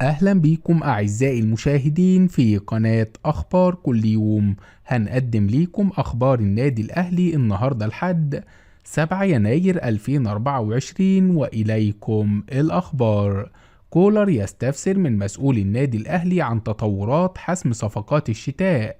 أهلا بيكم أعزائي المشاهدين في قناة أخبار كل يوم. هنقدم ليكم أخبار النادي الأهلي النهاردة الحد 7 يناير 2024 وإليكم الأخبار. كولر يستفسر من مسؤول النادي الأهلي عن تطورات حسم صفقات الشتاء.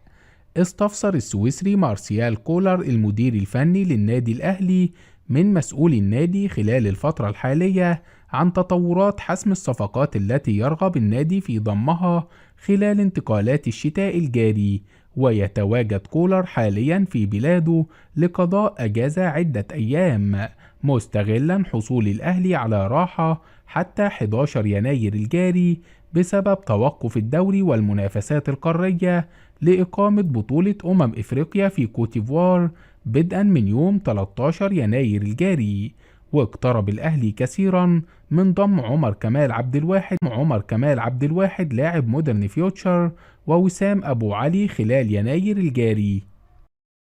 استفسر السويسري مارسيال كولر المدير الفني للنادي الأهلي من مسؤول النادي خلال الفترة الحالية عن تطورات حسم الصفقات التي يرغب النادي في ضمها خلال انتقالات الشتاء الجاري. ويتواجد كولر حاليا في بلاده لقضاء أجازة عدة أيام، مستغلا حصول الأهلي على راحة حتى 11 يناير الجاري بسبب توقف الدوري والمنافسات القارية لإقامة بطولة إفريقيا في كوتيفوار بدءا من يوم 13 يناير الجاري. واقترب الأهلي كثيرا من ضم عمر كمال عبد الواحد لاعب مودرن فيوتشر ووسام أبو علي خلال يناير الجاري.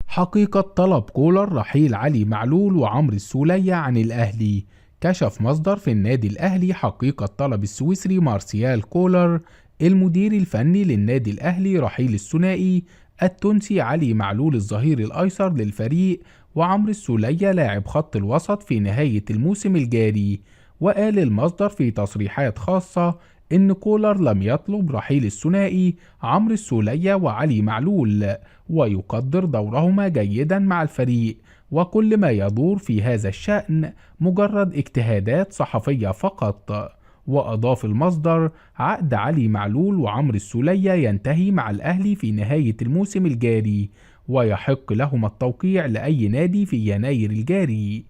حقيقة طلب كولر رحيل علي معلول وعمرو السولية عن الأهلي. كشف مصدر في النادي الأهلي حقيقة طلب السويسري مارسيال كولر المدير الفني للنادي الأهلي رحيل الثنائي التونسي علي معلول الظهير الأيسر للفريق وعمرو السولية لاعب خط الوسط في نهاية الموسم الجاري. وقال المصدر في تصريحات خاصة إن كولر لم يطلب رحيل الثنائي عمرو السولية وعلي معلول، ويقدر دورهما جيدا مع الفريق، وكل ما يدور في هذا الشأن مجرد اجتهادات صحفية فقط. وأضاف المصدر: عقد علي معلول وعمرو السولية ينتهي مع الأهلي في نهاية الموسم الجاري، ويحق لهما التوقيع لأي نادي في يناير الجاري.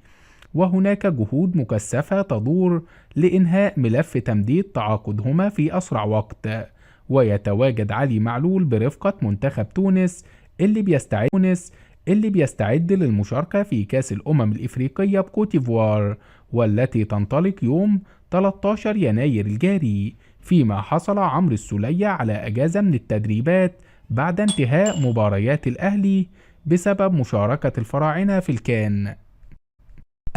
وهناك جهود مكثفة تدور لإنهاء ملف تمديد تعاقدهما في أسرع وقت. ويتواجد علي معلول برفقة منتخب تونس اللي بيستعد للمشاركة في كأس الأمم الإفريقية بكوتيفوار، والتي تنطلق يوم 13 يناير الجاري. فيما حصل عمرو السولية على أجازة من التدريبات بعد انتهاء مباريات الأهلي بسبب مشاركة الفراعنة في الكان.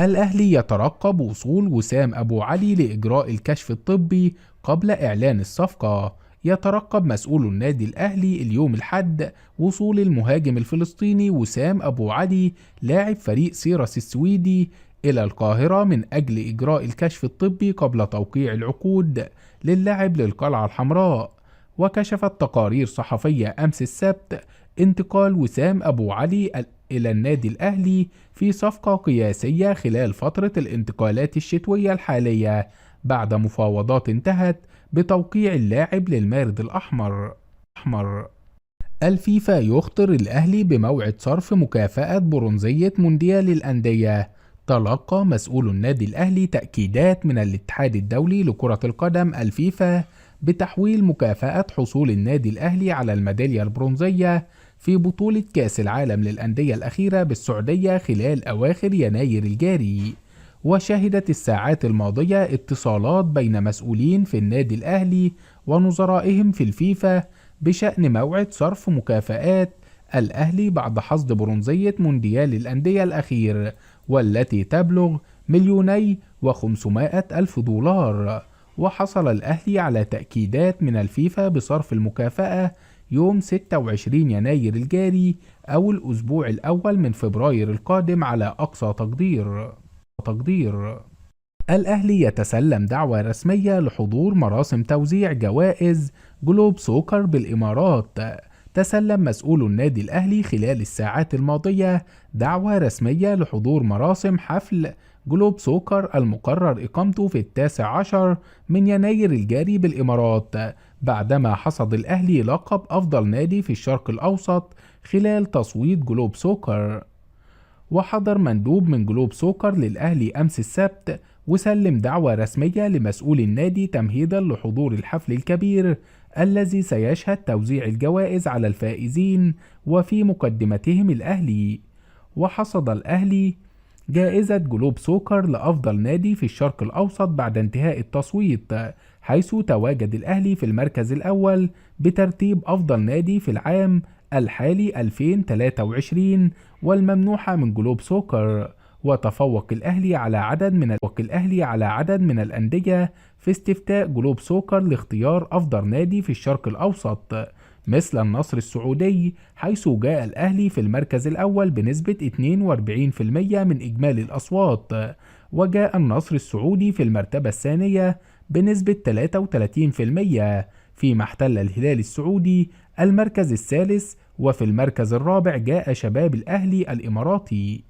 الأهلي يترقب وصول وسام أبو علي لإجراء الكشف الطبي قبل إعلان الصفقة. يترقب مسؤول النادي الأهلي اليوم الأحد وصول المهاجم الفلسطيني وسام أبو علي لاعب فريق سيرس السويدي إلى القاهرة من أجل إجراء الكشف الطبي قبل توقيع العقود للاعب للقلعة الحمراء. وكشفت تقارير صحفية أمس السبت انتقال وسام أبو علي إلى النادي الأهلي في صفقة قياسية خلال فترة الانتقالات الشتوية الحالية بعد مفاوضات انتهت بتوقيع اللاعب للمارد الأحمر. الفيفا يخطر الأهلي بموعد صرف مكافأة برونزية مونديال الأندية. تلقى مسؤول النادي الأهلي تأكيدات من الاتحاد الدولي لكرة القدم الفيفا بتحويل مكافأة حصول النادي الأهلي على الميدالية البرونزية في بطولة كأس العالم للأندية الأخيرة بالسعودية خلال أواخر يناير الجاري. وشهدت الساعات الماضية اتصالات بين مسؤولين في النادي الأهلي ونظرائهم في الفيفا بشأن موعد صرف مكافآت الأهلي بعد حصد برونزية مونديال الأندية الأخير، والتي تبلغ 2,500,000 دولار. وحصل الأهلي على تأكيدات من الفيفا بصرف المكافأة يوم 26 يناير الجاري أو الأسبوع الأول من فبراير القادم على أقصى تقدير. الأهلي يتسلم دعوة رسمية لحضور مراسم توزيع جوائز جلوب سوكر بالإمارات. تسلم مسؤول النادي الأهلي خلال الساعات الماضية دعوة رسمية لحضور مراسم حفل جلوب سوكر المقرر إقامته في 19 من يناير الجاري بالإمارات، بعدما حصد الأهلي لقب أفضل نادي في الشرق الأوسط خلال تصويت جلوب سوكر. وحضر مندوب من جلوب سوكر للأهلي أمس السبت وسلم دعوة رسمية لمسؤول النادي تمهيدا لحضور الحفل الكبير الذي سيشهد توزيع الجوائز على الفائزين وفي مقدمتهم الأهلي. وحصد الأهلي جائزة جلوب سوكر لأفضل نادي في الشرق الأوسط بعد انتهاء التصويت، حيث تواجد الأهلي في المركز الأول بترتيب أفضل نادي في العام الحالي 2023 والممنوحة من جلوب سوكر. وتفوق الأهلي على عدد من الأندية في استفتاء جلوب سوكر لاختيار أفضل نادي في الشرق الأوسط، مثل النصر السعودي، حيث جاء الأهلي في المركز الأول بنسبة 42% من إجمالي الأصوات، وجاء النصر السعودي في المرتبة الثانية بنسبة 33%، فيما احتل الهلال السعودي المركز الثالث، وفي المركز الرابع جاء شباب الأهلي الإماراتي.